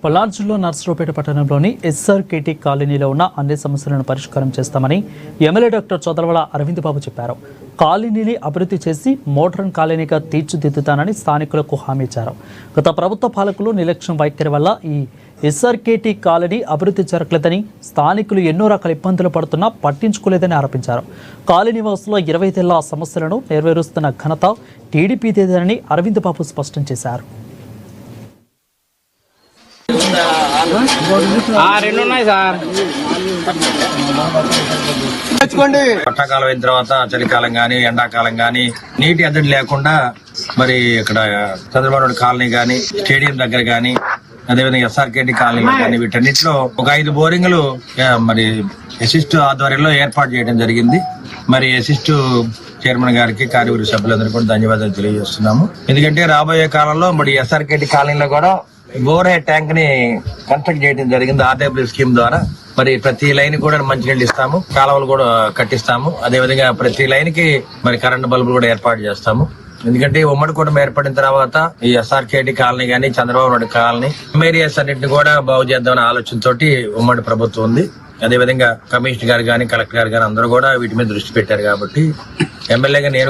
పల్నాడు జిల్లా నర్సరావుపేట పట్టణంలోని ఎస్ఆర్కేటీ కాలనీలో ఉన్న అన్ని సమస్యలను పరిష్కారం చేస్తామని ఎమ్మెల్యే డాక్టర్ చొదలవాడ అరవింద్ బాబు చెప్పారు. కాలనీని అభివృద్ధి చేసి మోడర్న్ కాలనీగా తీర్చిదిద్దుతానని స్థానికులకు హామీ ఇచ్చారు. గత ప్రభుత్వ పాలకులు నిర్లక్ష్యం వైఖరి వల్ల ఈ ఎస్ఆర్కేటీ కాలనీ అభివృద్ధి జరగలేదని, స్థానికులు ఎన్నో రకాల ఇబ్బందులు పడుతున్నా పట్టించుకోలేదని ఆరోపించారు. కాలనీ వాసుల 20 ఏళ్ల సమస్యలను నెరవేరుస్తున్న ఘనత టీడీపీదేనని అరవింద్ బాబు స్పష్టం చేశారు. వర్షాకాలం అయిన తర్వాత చలికాలం గానీ ఎండాకాలం గానీ నీటి ఎద్దడి లేకుండా మరి ఇక్కడ చంద్రబాబు నాయుడు కాలనీ గానీ స్టేడియం దగ్గర గానీ అదేవిధంగా ఎస్ఆర్కేటీ కాలనీలో కానీ వీటన్నిటిలో ఒక 5 బోరింగ్లు మరి అసిస్ట్ ఆధ్వర్యంలో ఏర్పాటు చేయడం జరిగింది. మరి అసిస్ట్ చైర్మన్ గారికి కార్యవర్గ సభ్యులందరూ కూడా ధన్యవాదాలు తెలియజేస్తున్నాము. ఎందుకంటే రాబోయే కాలంలో మరి ఎస్ఆర్కేటీ కాలనీలో కూడా బోర్ హెడ్ ట్యాంక్ ని కన్స్ట్రక్ట్ చేయడం జరిగింది. ఆర్డబ్ల్యూ స్కీమ్ ద్వారా మరి ప్రతి లైన్ కూడా మంచినీళ్ళు ఇస్తాము, కాలువలు కూడా కట్టిస్తాము. అదేవిధంగా ప్రతి లైన్ కి మరి కరెంటు బల్బులు కూడా ఏర్పాటు చేస్తాము. ఎందుకంటే ఉమ్మడి కుటుంబం ఏర్పడిన తర్వాత ఈ ఎస్ఆర్కేటీ కాలనీ గానీ చంద్రబాబు నాయుడు కాలనీ ఏరియాస్ అన్నింటిని కూడా బాగు చేద్దామనే ఆలోచనతోటి ఉమ్మడి ప్రభుత్వం ఉంది. అదేవిధంగా కమిషనర్ గారు గానీ కలెక్టర్ గారు గానీ అందరూ కూడా వీటి మీద దృష్టి పెట్టారు. కాబట్టి ఎమ్మెల్యేగా నేను